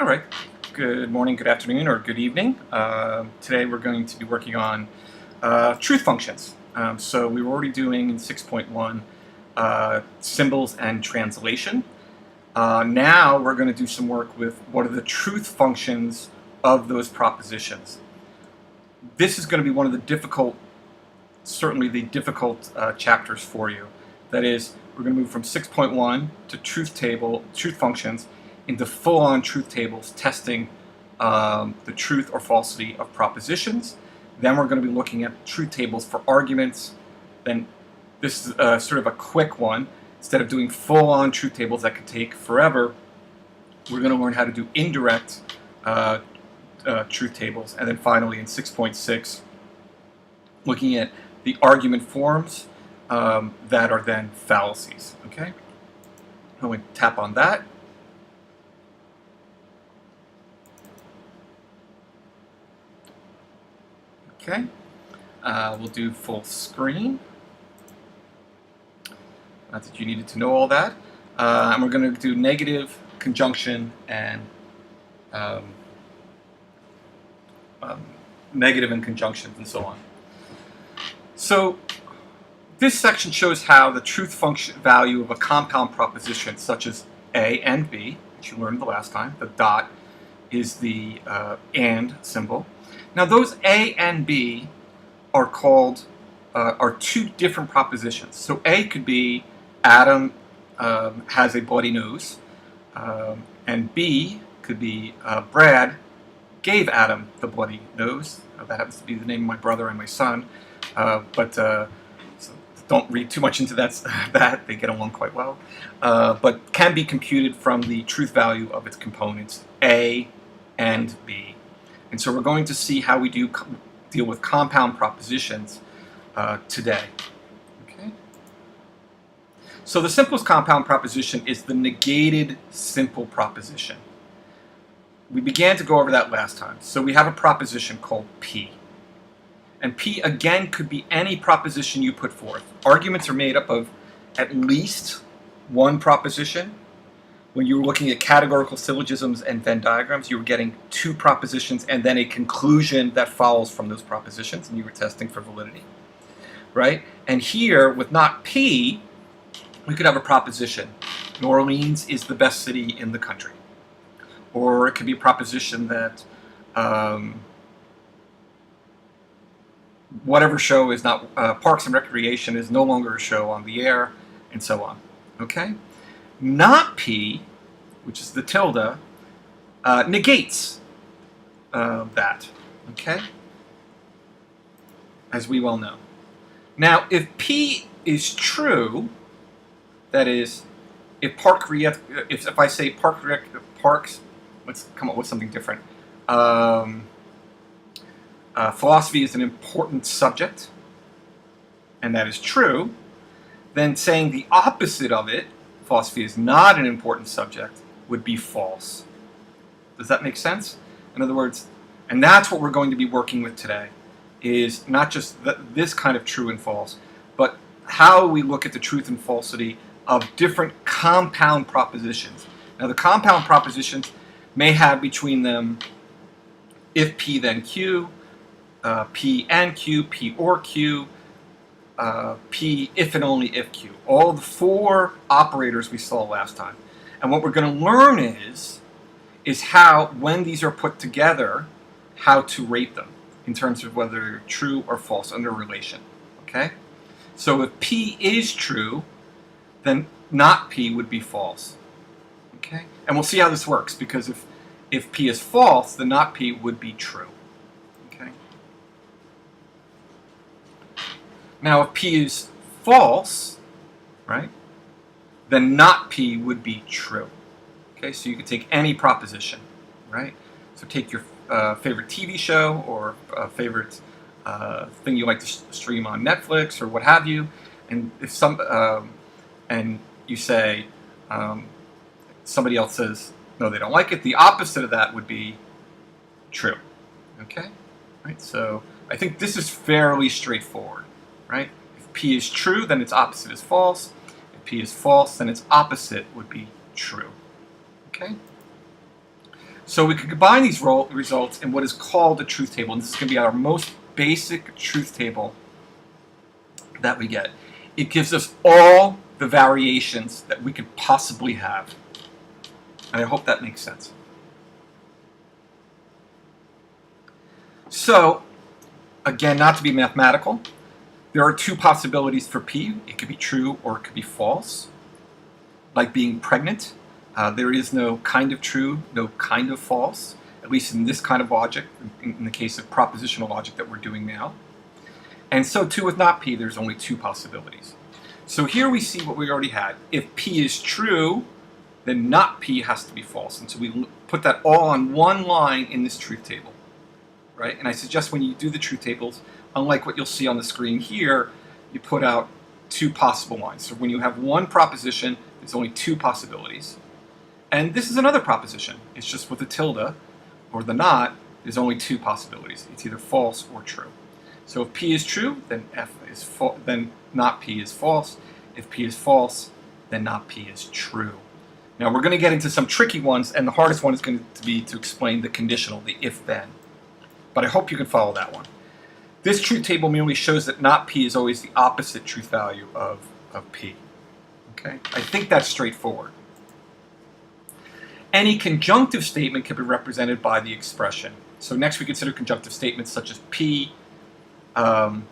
All right. Good morning, good afternoon, or good evening. Today we're going to be working on truth functions. So we were already doing in 6.1 symbols and translation. Now we're going to do some work with what are the truth functions of those propositions. This is going to be one of the difficult, certainly the difficult chapters for you. That is, we're going to move from 6.1 to truth functions, into full-on truth tables testing the truth or falsity of propositions. Then we're going to be looking at truth tables for arguments. Then this is sort of a quick one. Instead of doing full-on truth tables that could take forever, we're going to learn how to do indirect truth tables. And then finally in 6.6, looking at the argument forms that are then fallacies. Okay? I'm going to tap on that. Okay, we'll do full screen. Not that you needed to know all that. And we're going to do negative, conjunction, and negative and conjunctions, and so on. So this section shows how the truth function value of a compound proposition, such as A and B, which you learned the last time. The dot is the and symbol. Now those A and B are called, are two different propositions. So A could be Adam has a bloody nose, and B could be Brad gave Adam the bloody nose. That happens to be the name of my brother and my son, so don't read too much into that. They get along quite well, but can be computed from the truth value of its components, A and B. And so we're going to see how we deal with compound propositions today. Okay. So the simplest compound proposition is the negated simple proposition. We began to go over that last time. So we have a proposition called P. And P, again, could be any proposition you put forth. Arguments are made up of at least one proposition. When you were looking at categorical syllogisms and Venn diagrams, you were getting two propositions and then a conclusion that follows from those propositions, and you were testing for validity, right? And here, with not P, we could have a proposition. New Orleans is the best city in the country. Or it could be a proposition that whatever show is not, Parks and Recreation is no longer a show on the air, and so on, okay? Not P, which is the tilde, negates that, okay? As we well know. Now, if P is true, that is, if I say Parks, let's come up with something different. Philosophy is an important subject, and that is true, then saying the opposite of it, philosophy is not an important subject, would be false. Does that make sense? In other words, and that's what we're going to be working with today, is not just this kind of true and false, but how we look at the truth and falsity of different compound propositions. Now the compound propositions may have between them if P then Q, P and Q, P or Q, P if and only if Q. All the four operators we saw last time. And what we're going to learn is how, when these are put together, how to rate them in terms of whether they're true or false under relation. Okay? So if P is true, then not P would be false. Okay? And we'll see how this works, because if P is false, then not P would be true. Okay? Now, if P is false, right, then not P would be true. Okay, so you could take any proposition, right? So take your favorite TV show or favorite thing you like to stream on Netflix or what have you, and if and you say somebody else says no, they don't like it, the opposite of that would be true. Okay, right? So I think this is fairly straightforward. Right? If P is true, then its opposite is false. If P is false, then its opposite would be true. Okay? So we can combine these results in what is called a truth table. And this is going to be our most basic truth table that we get. It gives us all the variations that we could possibly have. And I hope that makes sense. So, again, not to be mathematical, there are two possibilities for P. It could be true or it could be false. Like being pregnant, there is no kind of true, no kind of false, at least in this kind of logic, in the case of propositional logic that we're doing now. And so too with not P, there's only two possibilities. So here we see what we already had. If P is true, then not P has to be false. And so we put that all on one line in this truth table. Right? And I suggest when you do the truth tables, unlike what you'll see on the screen here, you put out two possible lines. So when you have one proposition, there's only two possibilities. And this is another proposition. It's just with the tilde or the not, there's only two possibilities. It's either false or true. So if P is true, then then not P is false. If P is false, then not P is true. Now we're going to get into some tricky ones, and the hardest one is going to be to explain the conditional, the if-then. But I hope you can follow that one. This truth table merely shows that not P is always the opposite truth value of P. Okay? I think that's straightforward. Any conjunctive statement can be represented by the expression. So next we consider conjunctive statements such as P, and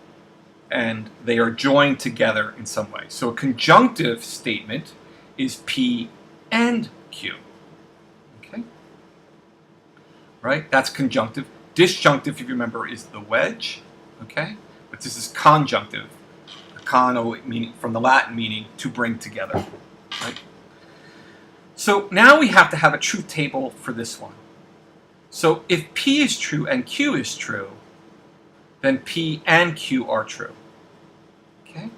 they are joined together in some way. So a conjunctive statement is P and Q. Okay? Right? That's conjunctive. Disjunctive, if you remember, is the wedge, okay? But this is conjunctive. Con meaning from the Latin meaning to bring together, right? So now we have to have a truth table for this one. So if P is true and Q is true, then P and Q are true, okay?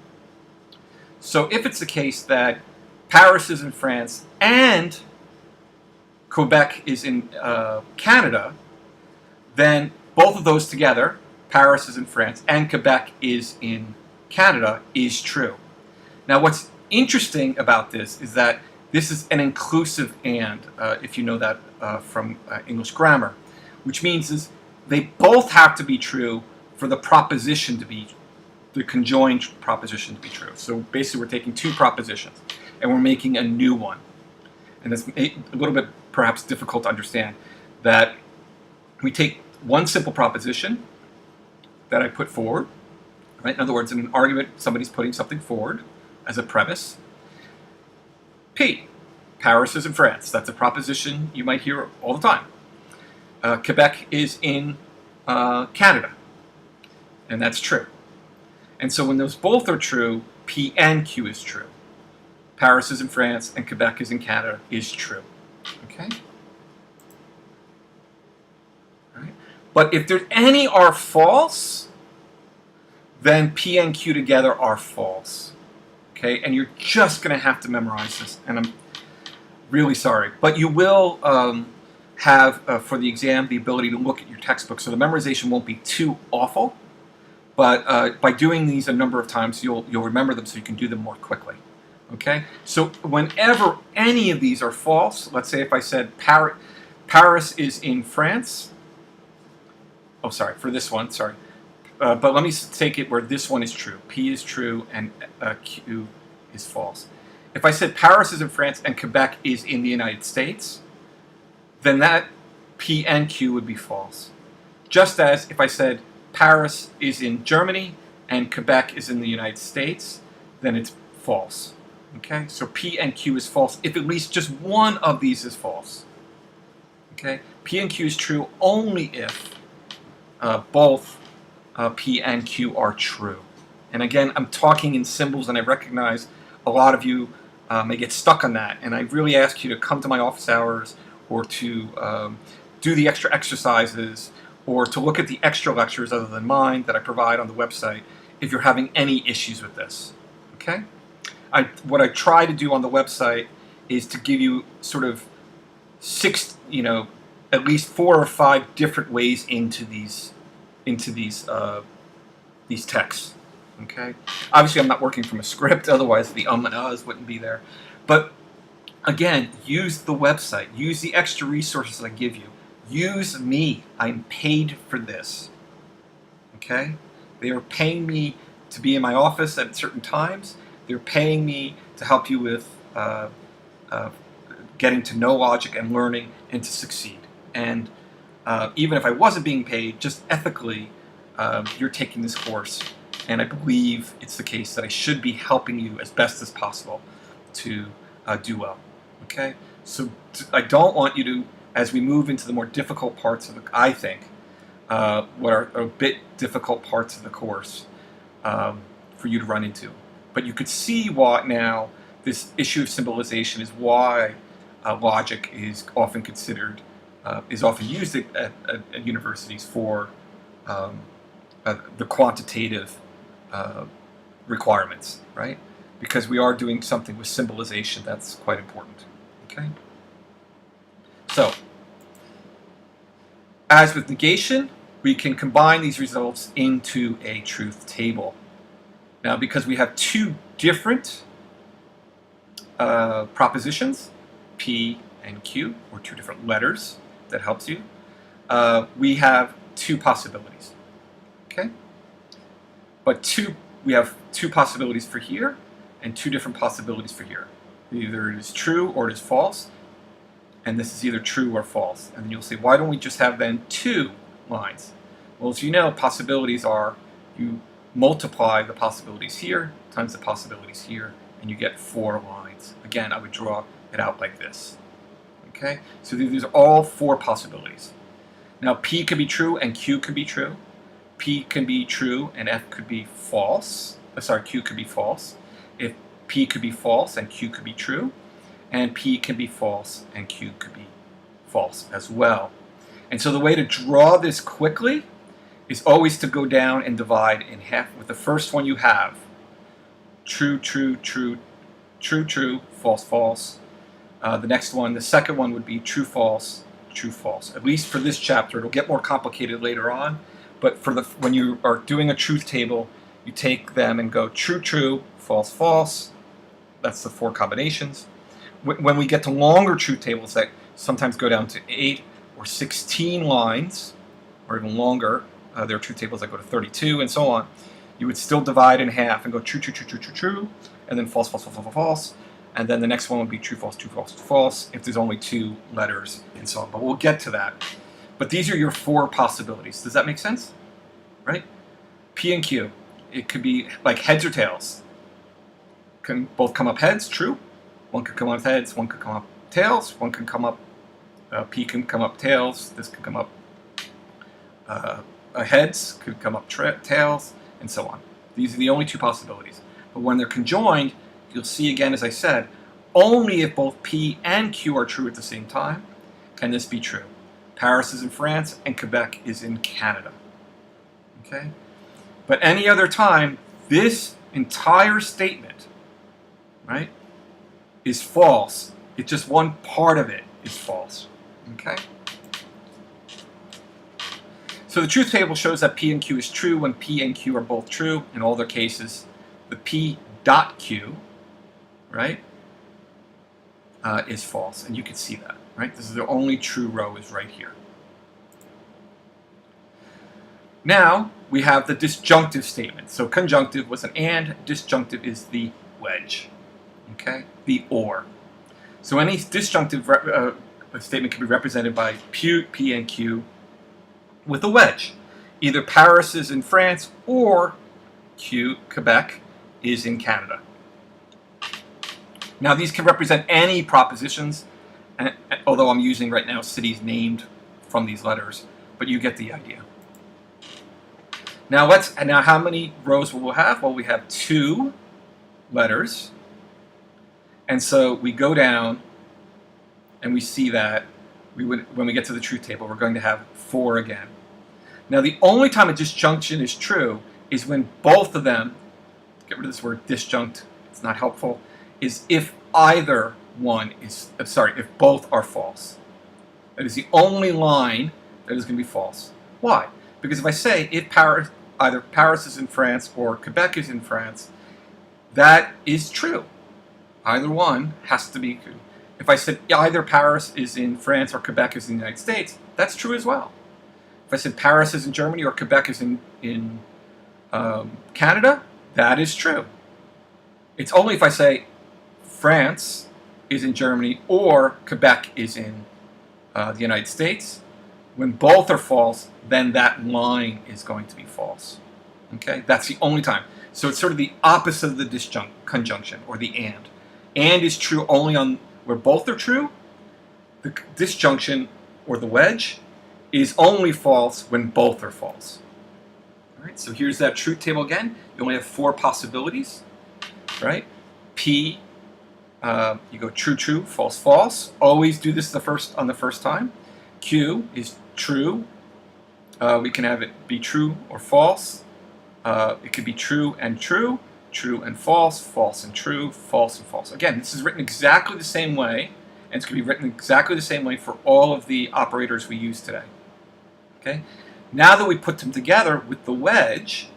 So if it's the case that Paris is in France and Quebec is in Canada, then both of those together, Paris is in France and Quebec is in Canada, is true. Now what's interesting about this is that this is an inclusive and, if you know that from English grammar, which means is they both have to be true for the proposition to be, the conjoined proposition to be true. So basically we're taking two propositions and we're making a new one. And it's a little bit perhaps difficult to understand that we take one simple proposition that I put forward, right? In other words, in an argument, somebody's putting something forward as a premise. P, Paris is in France. That's a proposition you might hear all the time. Quebec is in Canada, and that's true. And so when those both are true, P and Q is true. Paris is in France and Quebec is in Canada is true. Okay? But if there's any are false, then P and Q together are false. Okay, and you're just going to have to memorize this, and I'm really sorry. But you will have, for the exam, the ability to look at your textbook, so the memorization won't be too awful. But by doing these a number of times, you'll remember them so you can do them more quickly. Okay, so whenever any of these are false, let's say if I said Paris is in France. Oh, sorry, for this one, sorry. But let me take it where this one is true. P is true and Q is false. If I said Paris is in France and Quebec is in the United States, then that P and Q would be false. Just as if I said Paris is in Germany and Quebec is in the United States, then it's false. Okay, so P and Q is false if at least just one of these is false. Okay, P and Q is true only if both P and Q are true. And again, I'm talking in symbols, and I recognize a lot of you may get stuck on that. And I really ask you to come to my office hours, or to do the extra exercises, or to look at the extra lectures other than mine that I provide on the website if you're having any issues with this. Okay? What I try to do on the website is to give you sort of at least 4 or 5 different ways into these texts. Okay. Obviously, I'm not working from a script; otherwise, the and uhs wouldn't be there. But Again, use the website. Use the extra resources I give you. Use me. I'm paid for this. Okay? They are paying me to be in my office at certain times. They're paying me to help you with getting to know logic and learning and to succeed. And even if I wasn't being paid, just ethically, you're taking this course. And I believe it's the case that I should be helping you as best as possible to do well. Okay? So I don't want you to, as we move into the more difficult parts of the, I think, what are a bit difficult parts of the course for you to run into. But you could see why now this issue of symbolization is why logic is often considered, is often used at universities for the quantitative requirements, right? Because we are doing something with symbolization that's quite important, okay? So, as with negation, we can combine these results into a truth table. Now, because we have two different propositions, P and Q, or two different letters that helps you, we have two possibilities, okay? But we have two possibilities for here and two different possibilities for here. Either it is true or it is false, and this is either true or false. And then you'll say, why don't we just have then two lines? Well, as you know, possibilities are, you multiply the possibilities here times the possibilities here, and you get 4 lines. Again, I would draw it out like this. Okay? So these are all 4 possibilities. Now, P could be true and Q could be true. P can be true and F could be false. Q could be false. If P could be false and Q could be true, and P can be false and Q could be false as well. And so the way to draw this quickly is always to go down and divide in half. With the first one you have true, true, true, true, true, false, false. The next one, the second one would be true, false, true, false. At least for this chapter. It'll get more complicated later on. But for when you are doing a truth table, you take them and go true, true, false, false. That's the 4 combinations. When we get to longer truth tables that sometimes go down to 8 or 16 lines, or even longer, there are truth tables that go to 32 and so on, you would still divide in half and go true, true, true, true, true, true, and then false, false, false, false, false, and then the next one would be true, false, true, false, true, false, if there's only 2 letters and so on. But we'll get to that. But these are your 4 possibilities. Does that make sense? Right? P and Q. It could be like heads or tails. Can both come up heads, true. One could come up heads, one could come up tails, one can come up, P can come up tails, this could come up heads, could come up tails, and so on. These are the only 2 possibilities. But when they're conjoined, you'll see again, as I said, only if both P and Q are true at the same time can this be true. Paris is in France and Quebec is in Canada. Okay? But any other time, this entire statement, right, is false. It's just one part of it is false. Okay? So the truth table shows that P and Q is true when P and Q are both true. In all their cases, the P dot Q, right, is false. And you can see that, right? This is the only true row is right here. Now, we have the disjunctive statement. So conjunctive was an and, disjunctive is the wedge, okay, the or. So any disjunctive statement can be represented by P and Q with a wedge. Either Paris is in France or Quebec is in Canada. Now these can represent any propositions, although I'm using right now cities named from these letters, but you get the idea. Now how many rows will we have? Well, we have 2 letters. And so we go down and we see that when we get to the truth table, we're going to have 4 again. Now the only time a disjunction is true is when both of them, get rid of this word disjunct, it's not helpful, is if either one is, if both are false. That is the only line that is going to be false. Why? Because if I say if either Paris is in France or Quebec is in France, that is true. Either one has to be true. If I said either Paris is in France or Quebec is in the United States, that's true as well. If I said Paris is in Germany or Quebec is in Canada, that is true. It's only if I say France is in Germany or Quebec is in the United States, when both are false, then that line is going to be false. Okay, that's the only time. So it's sort of the opposite of the conjunction, or the and. And is true only on where both are true. The disjunction, or the wedge, is only false when both are false. All right, so here's that truth table again. You only have 4 possibilities, right? P, you go true, true, false, false. Always do this on the first time. Q is true. We can have it be true or false. It could be true and false, false and true, false and false. Again, this is written exactly the same way, and it's going to be written exactly the same way for all of the operators we use today. Okay? Now that we put them together with the wedge,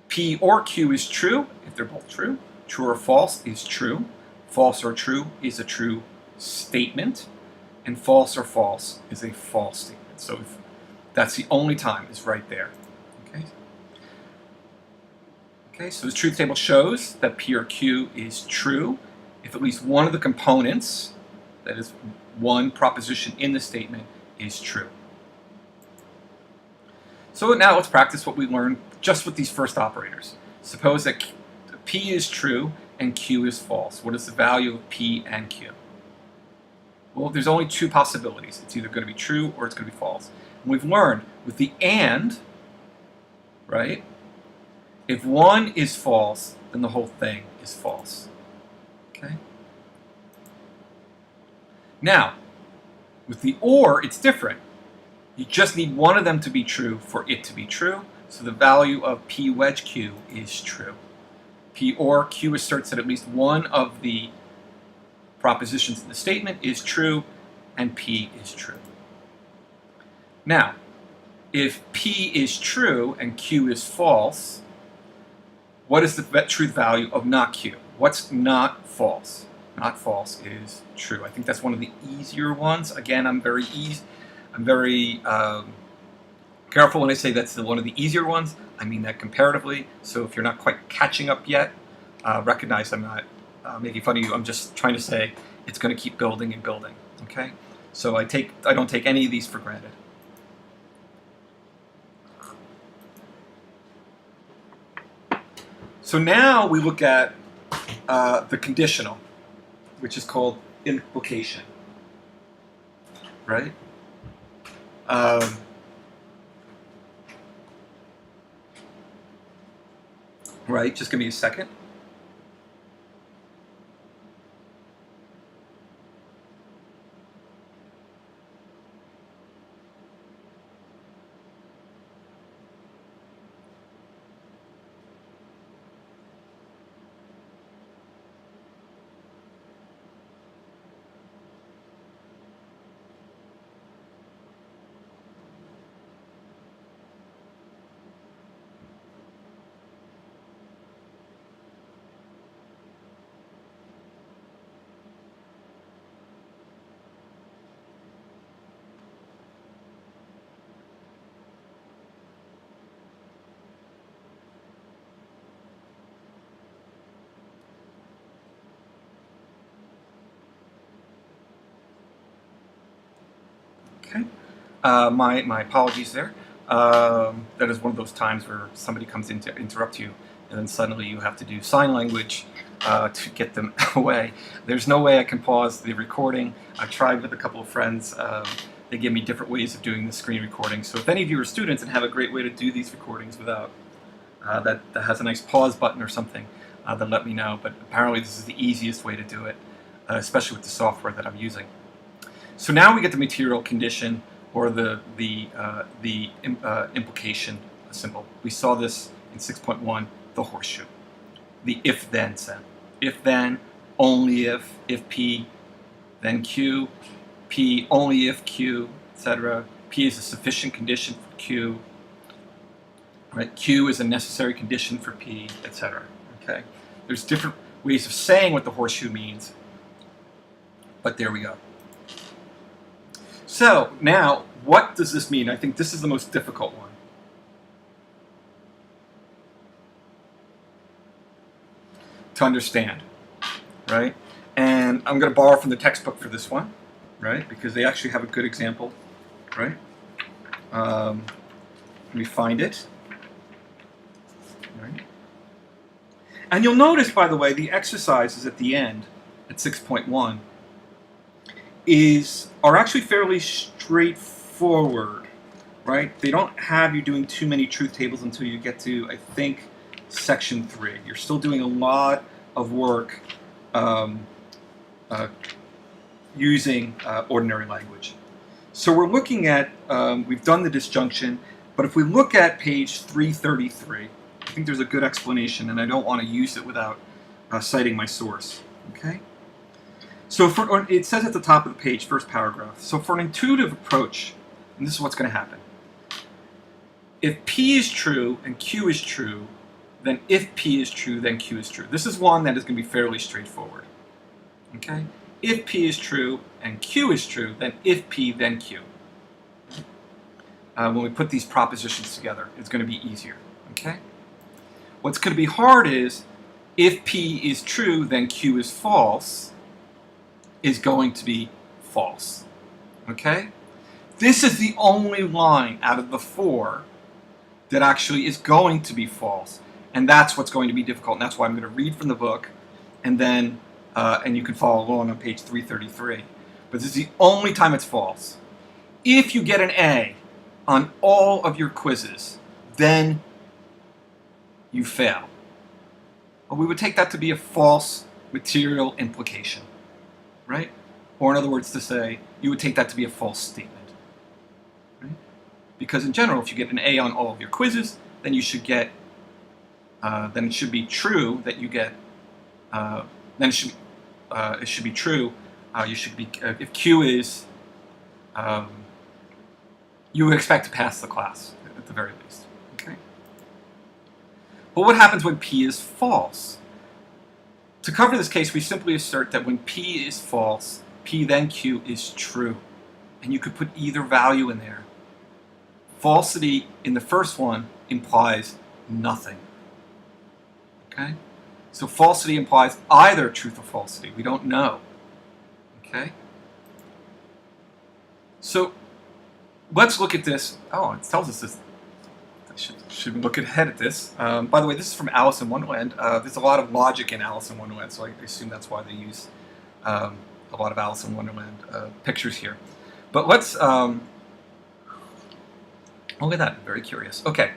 P or Q is true if they're both true. True or false is true. False or true is a true statement. And false or false is a false statement. So that's the only time, is right there. Okay? Okay, so the truth table shows that P or Q is true if at least one of the components, that is one proposition in the statement, is true. So now let's practice what we learned just with these first operators. Suppose that P is true and Q is false. What is the value of P and Q? Well, there's only 2 possibilities. It's either going to be true or it's going to be false. And we've learned with the and, right? If one is false, then the whole thing is false. Okay? Now, with the or, it's different. You just need one of them to be true for it to be true. So the value of P wedge Q is true. P or Q asserts that at least one of the propositions in the statement is true, and P is true. Now, if P is true and Q is false, what is the truth value of not Q? What's not false? Not false is true. I think that's one of the easier ones. Again, I'm very careful when I say that's one of the easier ones. I mean that comparatively. So if you're not quite catching up yet, recognize I'm not making fun of you. I'm just trying to say it's going to keep building and building. Okay? So I don't take any of these for granted. So now we look at the conditional, which is called implication. Right? Right, just give me a second. Okay, my apologies there. That is one of those times where somebody comes in to interrupt you, and then suddenly you have to do sign language to get them away. There's no way I can pause the recording. I've tried with a couple of friends. They give me different ways of doing the screen recording. So if any of you are students and have a great way to do these recordings without that has a nice pause button or something, then let me know. But apparently this is the easiest way to do it, especially with the software that I'm using. So now we get the material condition, or the implication symbol. We saw this in 6.1, the horseshoe. The if-then set. If then, only if P, then Q, P only if Q, etc. P is a sufficient condition for Q. Right? Q is a necessary condition for P, etc. Okay? There's different ways of saying what the horseshoe means. But there we go. So now, what does this mean? I think this is the most difficult one. To understand, right? And I'm going to borrow from the textbook for this one, right? Because they actually have a good example, right? Let me find it. Right. And you'll notice, by the way, the exercises at the end, at 6.1, are actually fairly straightforward, right? They don't have you doing too many truth tables until you get to, I think, section 3. You're still doing a lot of work using ordinary language. So we're looking at, we've done the disjunction, but if we look at page 333, I think there's a good explanation, and I don't want to use it without citing my source. Okay? So it says at the top of the page, first paragraph, so for an intuitive approach, and this is what's going to happen. If P is true and Q is true, then if P is true, then Q is true. This is one that is going to be fairly straightforward. Okay? If P is true and Q is true, then if P, then Q. When we put these propositions together, it's going to be easier. Okay? What's going to be hard is, if P is true, then Q is false, is going to be false. Okay? This is the only line out of the 4 that actually is going to be false. And that's what's going to be difficult. And that's why I'm going to read from the book, and then and you can follow along on page 333. But this is the only time it's false. If you get an A on all of your quizzes, then you fail. Well, we would take that to be a false material implication, right? Or in other words to say, you would take that to be a false statement, right? Because in general, if you get an A on all of your quizzes, then you should get, then it should be true that you get, then it should be true, you should be, if Q is, you would expect to pass the class, at the very least, okay? But what happens when P is false? To cover this case, we simply assert that when P is false, P then Q is true. And you could put either value in there. Falsity in the first one implies nothing. Okay? So falsity implies either truth or falsity. We don't know. Okay? So let's look at this. Oh, it tells us this. I should look ahead at this. By the way, this is from Alice in Wonderland. There's a lot of logic in Alice in Wonderland, so I assume that's why they use a lot of Alice in Wonderland pictures here. But let's look at that. I'm very curious. Okay.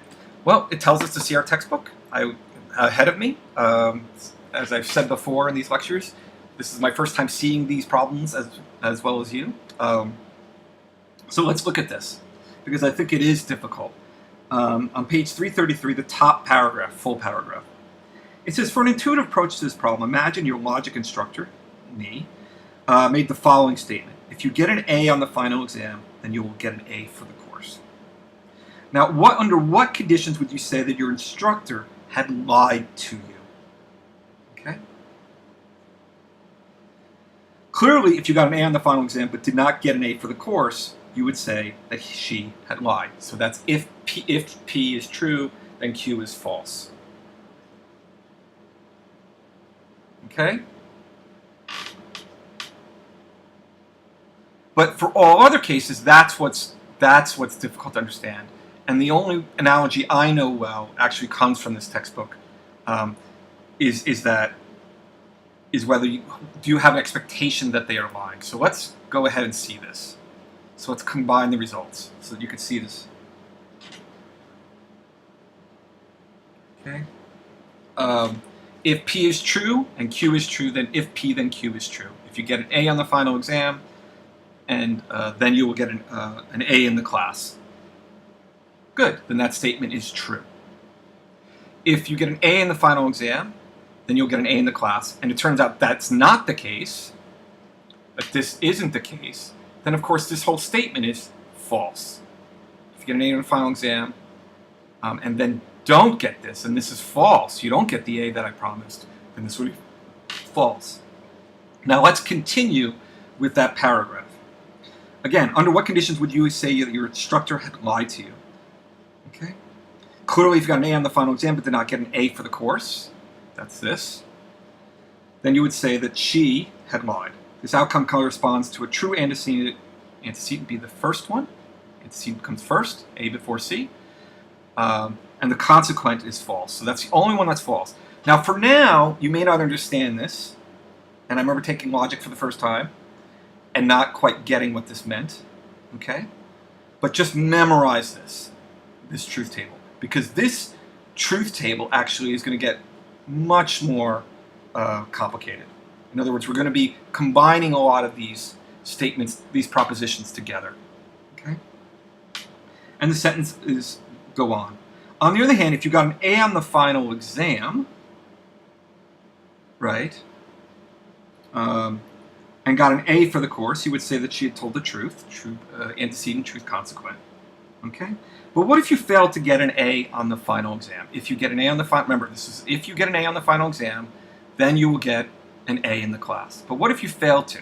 Well, it tells us to see our textbook ahead of me. As I've said before in these lectures, this is my first time seeing these problems as well as you. So let's look at this, because I think it is difficult. On page 333, the top paragraph, full paragraph, it says, for an intuitive approach to this problem, imagine your logic instructor, me, made the following statement. If you get an A on the final exam, then you will get an A for the course. Now, under what conditions would you say that your instructor had lied to you? Okay? Clearly, if you got an A on the final exam but did not get an A for the course, you would say that she had lied. So that's if P is true, then Q is false. Okay? But for all other cases, that's what's difficult to understand. And the only analogy I know well actually comes from this textbook, is whether do you have an expectation that they are lying. So let's go ahead and see this. So let's combine the results so that you can see this. Okay. If P is true and Q is true, then if P, then Q is true. If you get an A on the final exam, and then you will get an A in the class. Good, then that statement is true. If you get an A in the final exam, then you'll get an A in the class, and it turns out that's not the case, that this isn't the case, then of course this whole statement is false. If you get an A in the final exam, and then don't get this, and this is false, you don't get the A that I promised, then this would be false. Now let's continue with that paragraph. Again, under what conditions would you say that your instructor had lied to you? Okay. Clearly, if you got an A on the final exam but did not get an A for the course, that's this, then you would say that she had lied. This outcome corresponds to a true antecedent. Antecedent be the first one. Antecedent comes first, A before C. And the consequent is false. So that's the only one that's false. Now, for now, you may not understand this. And I remember taking logic for the first time and not quite getting what this meant. Okay? But just memorize this truth table. Because this truth table actually is going to get much more complicated. In other words, we're going to be combining a lot of these statements, these propositions together. Okay? And the sentences go on. On the other hand, if you got an A on the final exam, right, and got an A for the course, you would say that she had told the truth, antecedent, truth, consequent. Okay? But what if you failed to get an A on the final exam? If you get an A on the final, remember, this is if you get an A on the final exam, then you will get an A in the class. But what if you failed to?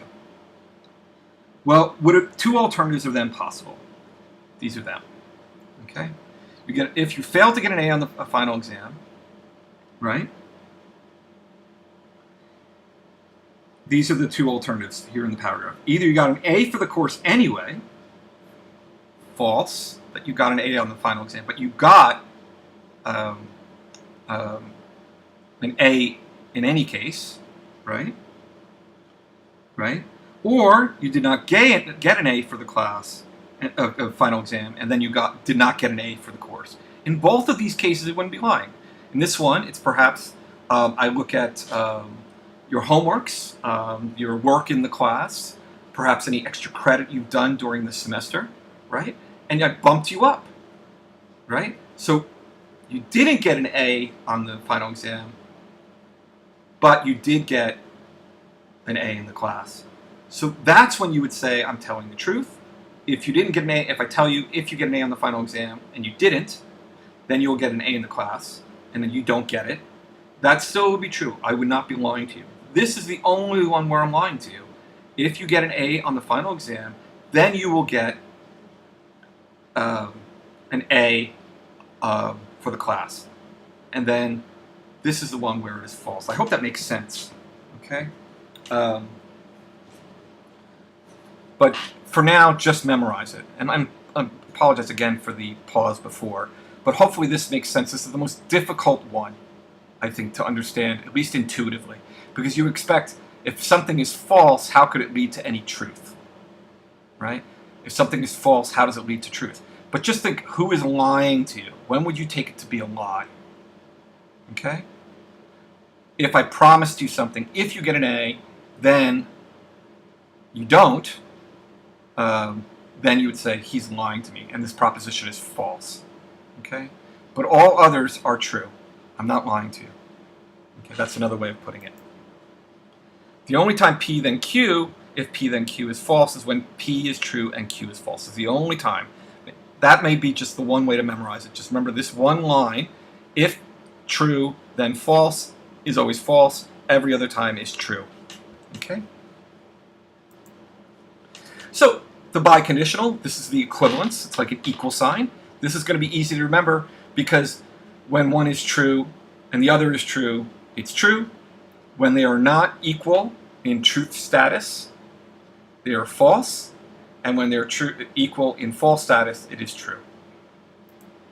Well, two alternatives are then possible. These are them. Okay? If you fail to get an A on the final exam, right? These are the two alternatives here in the paragraph. Either you got an A for the course anyway, false, that you got an A on the final exam, but you got an A in any case, right? Right? Or you did not get an A for the class, final exam, and then you did not get an A for the course. In both of these cases, it wouldn't be lying. In this one, it's perhaps I look at your homeworks, your work in the class, perhaps any extra credit you've done during the semester, right? And I bumped you up, right? So you didn't get an A on the final exam, but you did get an A in the class. So that's when you would say, I'm telling the truth. If you didn't get an A, if I tell you if you get an A on the final exam and you didn't, then you'll get an A in the class, and then you don't get it, that still would be true. I would not be lying to you. This is the only one where I'm lying to you. If you get an A on the final exam, then you will get an A for the class. And then this is the one where it is false. I hope that makes sense. Okay? But for now, just memorize it. And I apologize again for the pause before. But hopefully this makes sense. This is the most difficult one, I think, to understand, at least intuitively. Because you expect, if something is false, how could it lead to any truth? Right? If something is false, how does it lead to truth? But just think, who is lying to you? When would you take it to be a lie? Okay? If I promised you something, if you get an A, then you don't, then you would say, he's lying to me, and this proposition is false. Okay? But all others are true. I'm not lying to you. Okay, that's another way of putting it. The only time P then Q, if P then Q is false, is when P is true and Q is false. It's the only time. That may be just the one way to memorize it. Just remember this one line, if true, then false, is always false. Every other time is true. Okay? So, the biconditional, this is the equivalence. It's like an equal sign. This is going to be easy to remember because when one is true and the other is true, it's true. When they are not equal in truth status, they are false. And when they're equal in false status, it is true.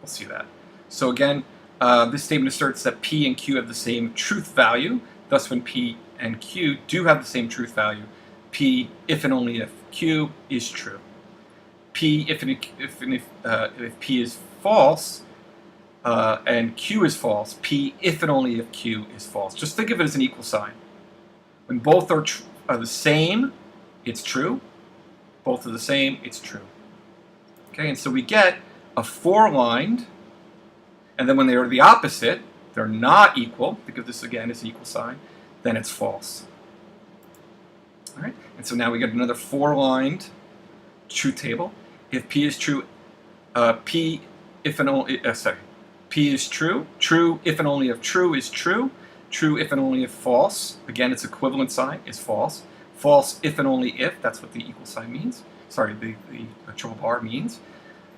We'll see that. So again, this statement asserts that P and Q have the same truth value. Thus, when P and Q do have the same truth value, P, if and only if Q, is true. P, if P is false, and Q is false, P, if and only if Q is false. Just think of it as an equal sign. When both are the same, it's true. Both are the same, it's true. Okay, and so we get a four-lined, and then when they are the opposite, they're not equal, think of this again as an equal sign, then it's false. All right, and so now we get another four-lined truth table. If P is true, P if and only, P is true, true if and only if true is true, true if and only if false, again it's equivalent sign, is false, false if and only if, that's what the equal sign means, sorry, the triple bar means,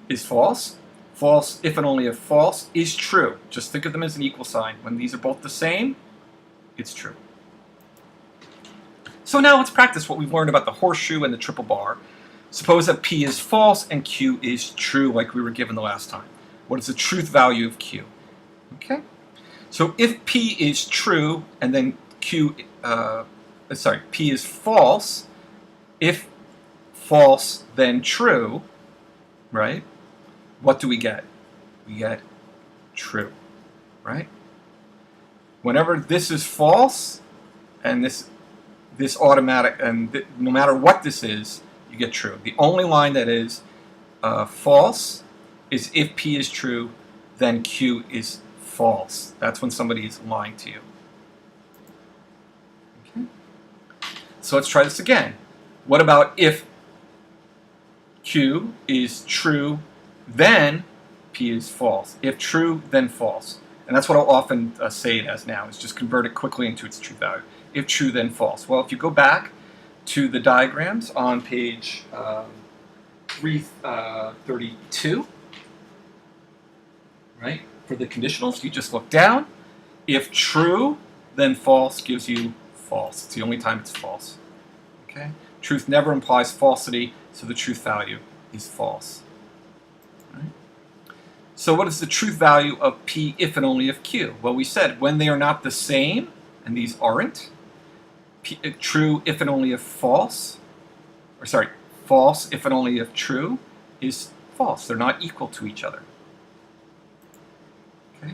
is false. False if and only if false is true. Just think of them as an equal sign. When these are both the same, it's true. So now let's practice what we've learned about the horseshoe and the triple bar. Suppose that P is false and Q is true, like we were given the last time. What is the truth value of Q? Okay. So if P is true and then P is false, if false then true, right? What do we get? We get true, right? Whenever this is false and this automatic, and no matter what this is, you get true. The only line that is false is if P is true, then Q is false. That's when somebody is lying to you. Okay. So let's try this again. What about if Q is true, then P is false? If true, then false. And that's what I'll often say it as now, is just convert it quickly into its truth value. If true, then false. Well, if you go back to the diagrams on page 332, right? For the conditionals, you just look down. If true, then false gives you false. It's the only time it's false. Okay? Truth never implies falsity, so the truth value is false. Right? So what is the truth value of P if and only if Q? Well, we said when they are not the same, and these aren't, true if and only if false, or sorry, false if and only if true is false. They're not equal to each other. Okay?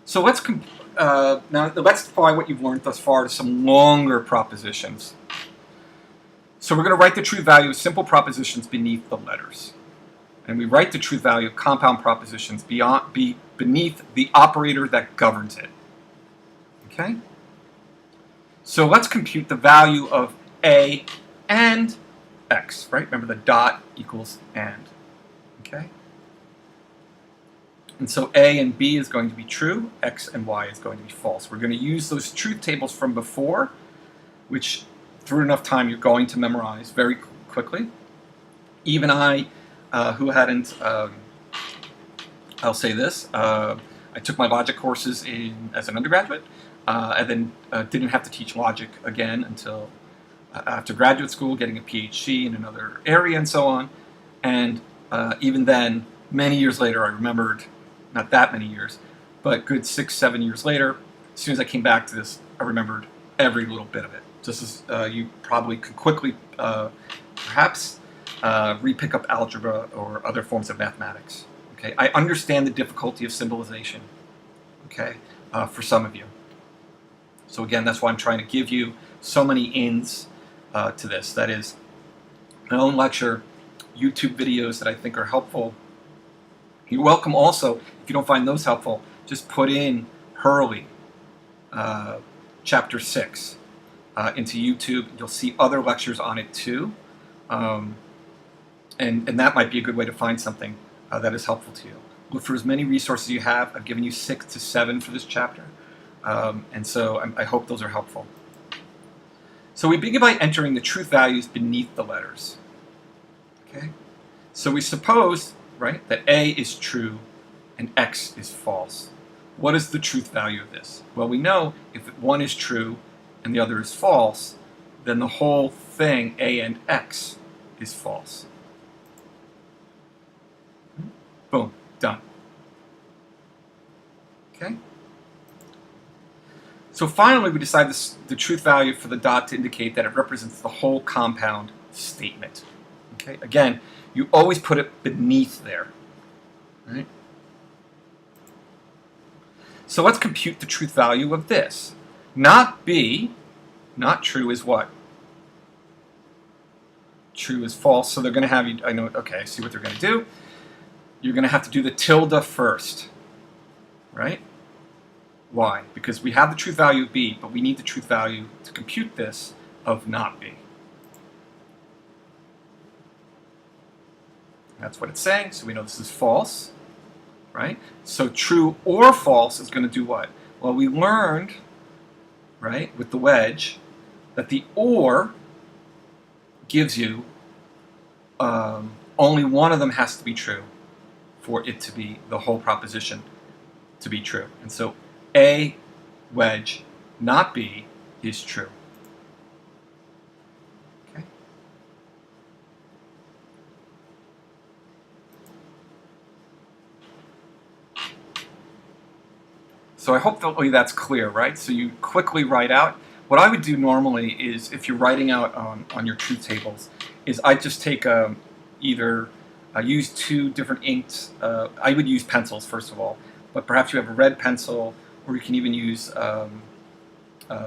So let's apply what you've learned thus far to some longer propositions. So we're going to write the truth value of simple propositions beneath the letters. And we write the truth value of compound propositions beneath the operator that governs it. Okay? So let's compute the value of A and X, right? Remember the dot equals and. Okay? And so A and B is going to be true, X and Y is going to be false. We're going to use those truth tables from before, which through enough time you're going to memorize very quickly. Even I, who hadn't, I'll say this, I took my logic courses as an undergraduate, and then didn't have to teach logic again until after graduate school, getting a PhD in another area and so on. And even then, many years later, I remembered, not that many years, but good 6-7 years later, as soon as I came back to this, I remembered every little bit of it. Just as you probably could quickly, perhaps, re-pick up algebra or other forms of mathematics. Okay, I understand the difficulty of symbolization, okay, for some of you. So again, that's why I'm trying to give you so many ins to this. That is, my own lecture, YouTube videos that I think are helpful. You're welcome also, if you don't find those helpful, just put in Hurley, Chapter 6, into YouTube. You'll see other lectures on it too. And that might be a good way to find something that is helpful to you. Look for as many resources you have. I've given you 6 to 7 for this chapter. And so I hope those are helpful. So we begin by entering the truth values beneath the letters. Okay? So we suppose, right, that A is true and X is false. What is the truth value of this? Well, we know if one is true and the other is false, then the whole thing, A and X, is false. Boom, done. Okay? So finally, we decide the truth value for the dot to indicate that it represents the whole compound statement. Okay? Again, you always put it beneath there. Right? So let's compute the truth value of this. Not B, not true is what? True is false, so they're going to have you, I know, okay, I see what they're going to do. You're going to have to do the tilde first, right? Why? Because we have the truth value of B, but we need the truth value to compute this of not B. That's what it's saying, so we know this is false, right? So true or false is going to do what? Well, we learned, right, with the wedge, that the or gives you only one of them has to be true for it to be the whole proposition to be true. And so A wedge, not B, is true. Okay. So I hope that's clear, right? So you quickly write out. What I would do normally is, if you're writing out on your truth tables, is I just take either I use two different inks. I would use pencils first of all, but perhaps you have a red pencil, or you can even use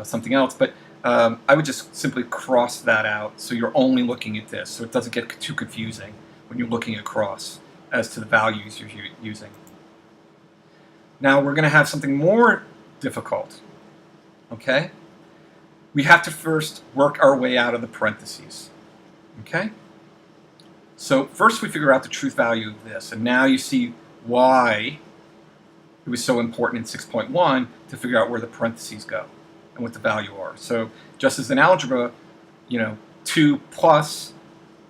something else. But I would just simply cross that out, so you're only looking at this, so it doesn't get too confusing when you're looking across as to the values you're using. Now we're going to have something more difficult. Okay? We have to first work our way out of the parentheses. Okay? So first we figure out the truth value of this, and now you see why it was so important in 6.1 to figure out where the parentheses go and what the value are. So just as in algebra, 2 plus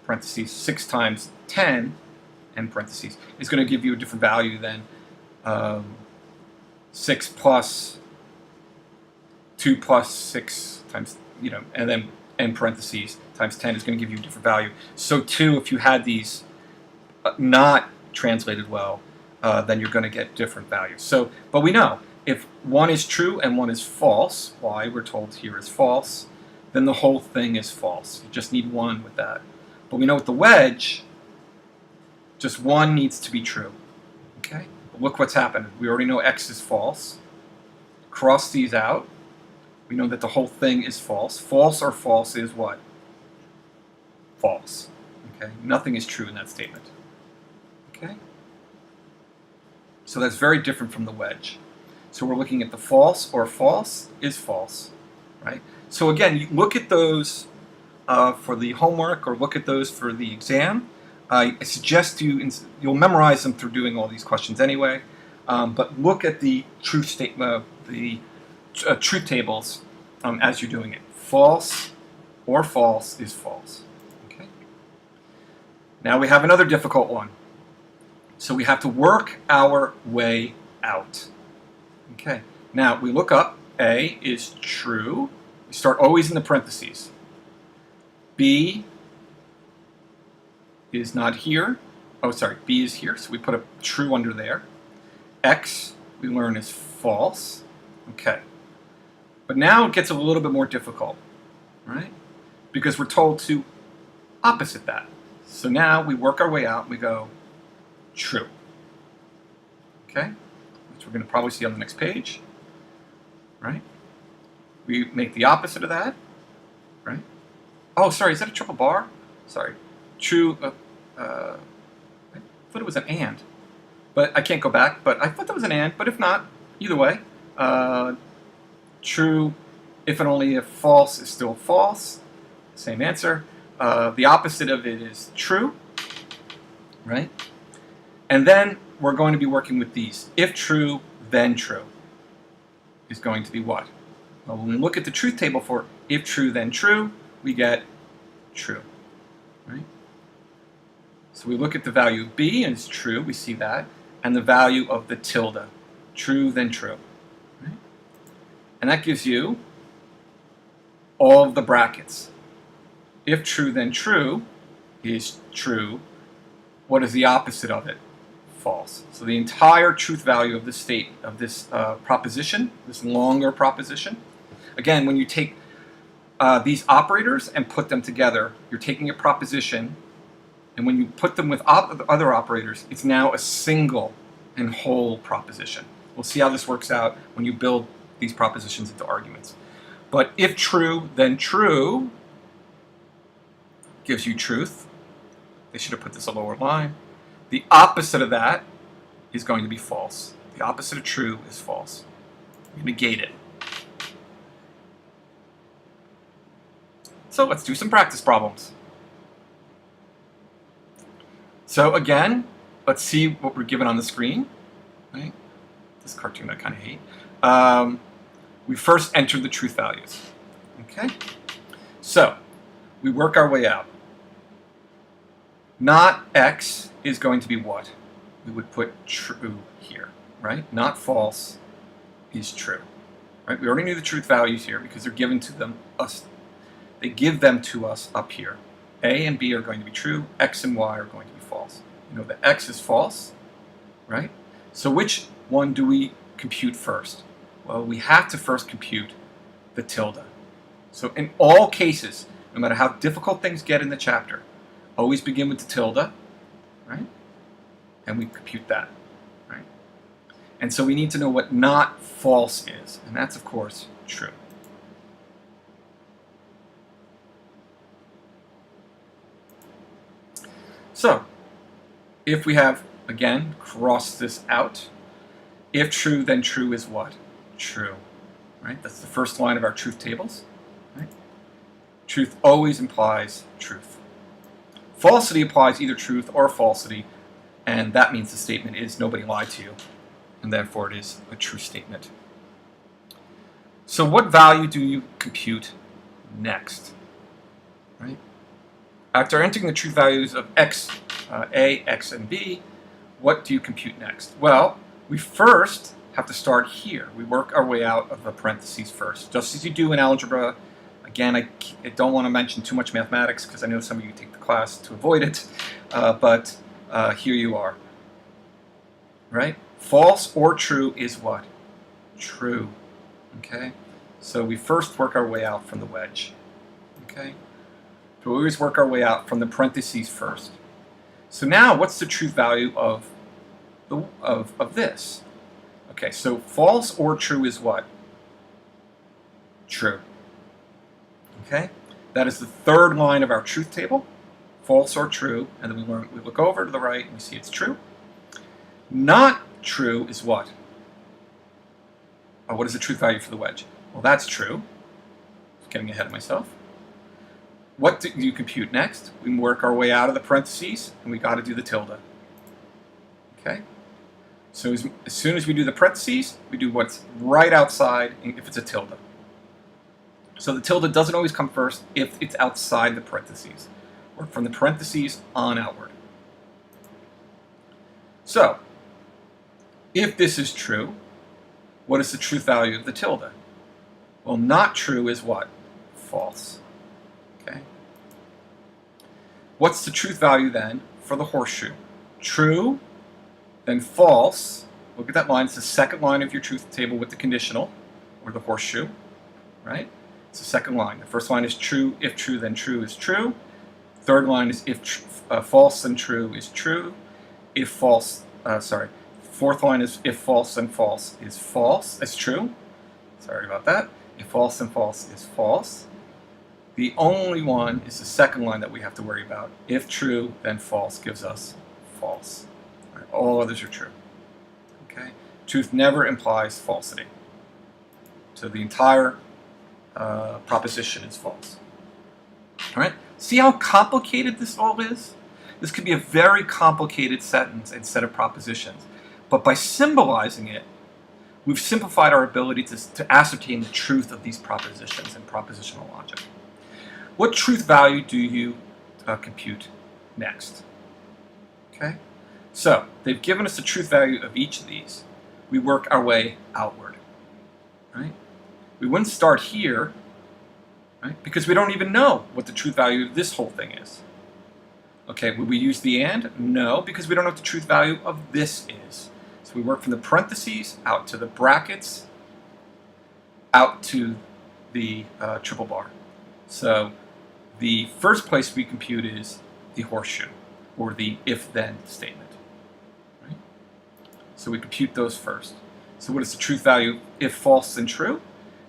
parentheses 6 times 10 and parentheses is going to give you a different value than 6 plus 2 plus 6 times, and then n parentheses times 10 is going to give you a different value. So too, if you had these not translated well, then you're going to get different values. So, but we know if one is true and one is false, y we're told here is false, then the whole thing is false. You just need one with that. But we know with the wedge, just one needs to be true. Okay? But look what's happened. We already know x is false. Cross these out. We know that the whole thing is false. False or false is what? False. Okay? Nothing is true in that statement. Okay? So that's very different from the wedge. So we're looking at the false or false is false. Right? So again, you look at those for the homework, or look at those for the exam. I suggest you'll memorize them through doing all these questions anyway. But look at the truth statement, truth tables as you're doing it. False or false is false. Okay. Now we have another difficult one. So we have to work our way out. Okay. Now we look up. A is true. We start always in the parentheses. B is not here. Oh, sorry. B is here, so we put a true under there. X we learn is false. Okay. But now it gets a little bit more difficult, right? Because we're told to opposite that. So now we work our way out and we go true. Okay? Which we're going to probably see on the next page. Right? We make the opposite of that. Right? Oh, sorry, is that a triple bar? Sorry. True. I thought it was an and. But I can't go back, but I thought that was an and. But if not, either way. True, if and only if false is still false. Same answer. The opposite of it is true. Right? And then we're going to be working with these. If true, then true is going to be what? Well, when we look at the truth table for if true, then true, we get true. Right? So we look at the value of B, and it's true, we see that, and the value of the tilde, true, then true. Right? And that gives you all of the brackets. If true, then true is true. What is the opposite of it? False. So the entire truth value of this proposition, this longer proposition, again, when you take these operators and put them together, you're taking a proposition, and when you put them with other operators, it's now a single and whole proposition. We'll see how this works out when you build these propositions into arguments. But if true, then true gives you truth. They should have put this a lower line. The opposite of that is going to be false. The opposite of true is false. You negate it. So let's do some practice problems. So again, let's see what we're given on the screen. Right? This cartoon I kind of hate. we first enter the truth values. Okay? So, we work our way out. Not X is going to be what? We would put true here, right? Not false is true. Right? We already knew the truth values here because they're given to us. They give them to us up here. A and B are going to be true. X and Y are going to be false. You know that X is false, right? So which one do we compute first? Well, we have to first compute the tilde. So in all cases, no matter how difficult things get in the chapter, always begin with the tilde, right? And we compute that, right? And so we need to know what not false is, and that's, of course, true. So, if we have, again, cross this out, if true, then true is what? True, right? That's the first line of our truth tables, right? Truth always implies truth. Falsity implies either truth or falsity, and that means the statement is nobody lied to you, and therefore it is a true statement. So what value do you compute next, right? After entering the truth values of X, A, X, and B, what do you compute next? Well, we first have to start here. We work our way out of the parentheses first, just as you do in algebra. Again, I don't want to mention too much mathematics because I know some of you take the class to avoid it, but here you are, right? False or true is what? True, okay? So we first work our way out from the wedge, okay? So we always work our way out from the parentheses first. So now, what's the truth value of this? Okay, so false or true is what? True. Okay, that is the third line of our truth table. False or true, and then we look over to the right and we see it's true. Not true is what? What is the truth value for the wedge? Well, that's true. Getting ahead of myself. What do you compute next? We work our way out of the parentheses, and we got to do the tilde. Okay? So as soon as we do the parentheses, we do what's right outside if it's a tilde. So the tilde doesn't always come first if it's outside the parentheses. Work from the parentheses on outward. So, if this is true, what is the truth value of the tilde? Well, not true is what? False. Okay. What's the truth value then for the horseshoe? True, then false. Look at that line. It's the second line of your truth table with the conditional, or the horseshoe, right? It's the second line. The first line is true, if true, then true is true. Third line is if false, then true is true. If false, fourth line is if false, then false is false. It's true. Sorry about that. If false, then false is false. The only one is the second line that we have to worry about. If true, then false gives us false. All right, all others are true. Okay? Truth never implies falsity. So the entire proposition is false. All right? See how complicated this all is? This could be a very complicated sentence and set of propositions. But by symbolizing it, we've simplified our ability to ascertain the truth of these propositions in propositional logic. What truth value do you compute next? Okay? So, they've given us the truth value of each of these. We work our way outward. Right? We wouldn't start here, right? Because we don't even know what the truth value of this whole thing is. Okay, would we use the and? No, because we don't know what the truth value of this is. So we work from the parentheses out to the brackets, out to the triple bar. So the first place we compute is the horseshoe, or the if-then statement. Right? So we compute those first. So what is the truth value if false then true?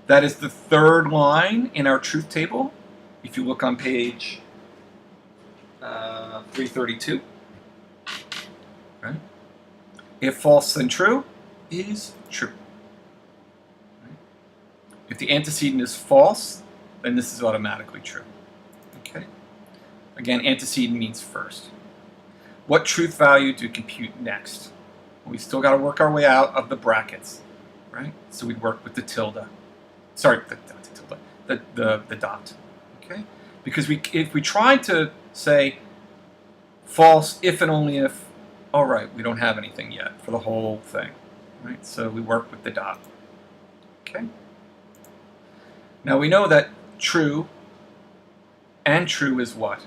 That is the third line in our truth table. If you look on page 332. Right? If false then true is true. Right? If the antecedent is false, then this is automatically true. Okay? Again, antecedent means first. What truth value do we compute next? Well, we still got to work our way out of the brackets. right? So we'd work with the tilde. Sorry, not the tilde, the dot, okay? Because if we tried to say false if and only if, all right, we don't have anything yet for the whole thing, right? So we work with the dot, okay? Now we know that true and true is what?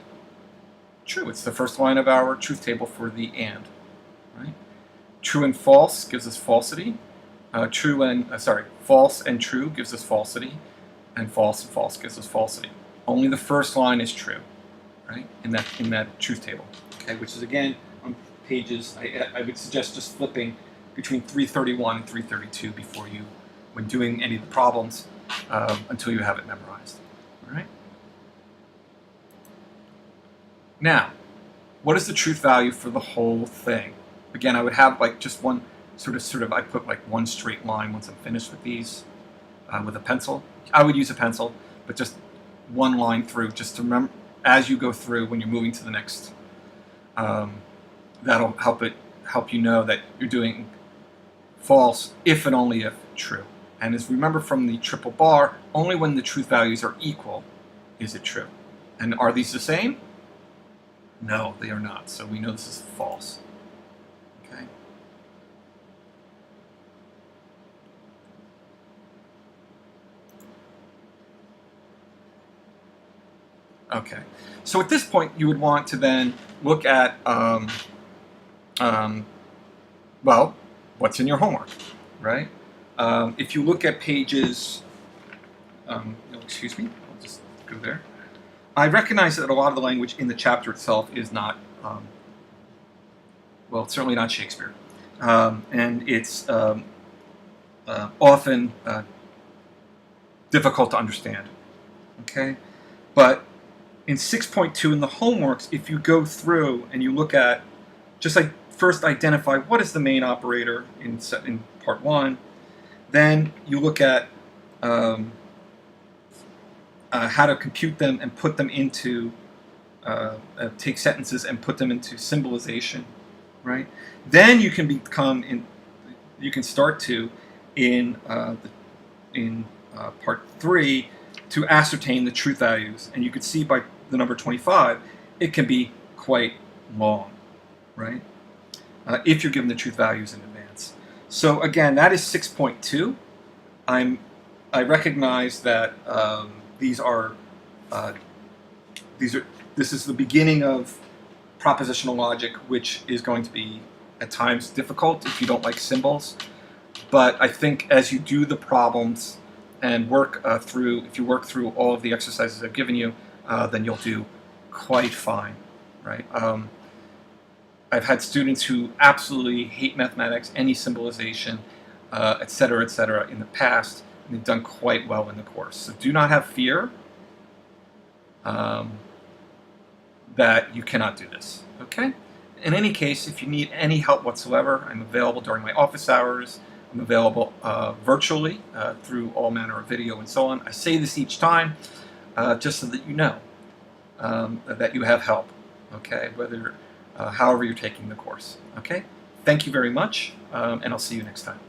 True, it's the first line of our truth table for the and, right? True and false gives us falsity. False and true gives us falsity, and false gives us falsity. Only the first line is true, right? In that truth table, okay? Which is again on pages. I would suggest just flipping between 331 and 332 before you, when doing any of the problems, until you have it memorized. All right. Now, what is the truth value for the whole thing? Again, I would have like just one sort of. I put like one straight line once I'm finished with these with a pencil. I would use a pencil, but just one line through, just to remember as you go through when you're moving to the next. That'll help you know that you're doing false if and only if true. And as remember from the triple bar, only when the truth values are equal is it true. And are these the same? No, they are not. So we know this is false. Okay. Okay. So at this point, you would want to then look at, well, what's in your homework, right? If you look at pages, excuse me, I'll just go there. I recognize that a lot of the language in the chapter itself is not, well, it's certainly not Shakespeare. And it's often difficult to understand, okay? But in 6.2 in the homeworks, if you go through and you look at, just like first identify what is the main operator in part 1, then you look at how to compute them and put them into, take sentences and put them into symbolization, right? Then you can start to, in part 3, to ascertain the truth values. And you can see by the number 25, it can be quite long, right? If you're given the truth values in advance. So again, that is 6.2. I recognize that this is the beginning of propositional logic, which is going to be at times difficult if you don't like symbols. But I think as you do the problems and if you work through all of the exercises I've given you, then you'll do quite fine, right? I've had students who absolutely hate mathematics, any symbolization, et cetera, in the past, and they've done quite well in the course. So do not have fear that you cannot do this, okay? In any case, if you need any help whatsoever, I'm available during my office hours. I'm available virtually through all manner of video and so on. I say this each time just so that you know that you have help, okay? However you're taking the course, okay? Thank you very much, and I'll see you next time.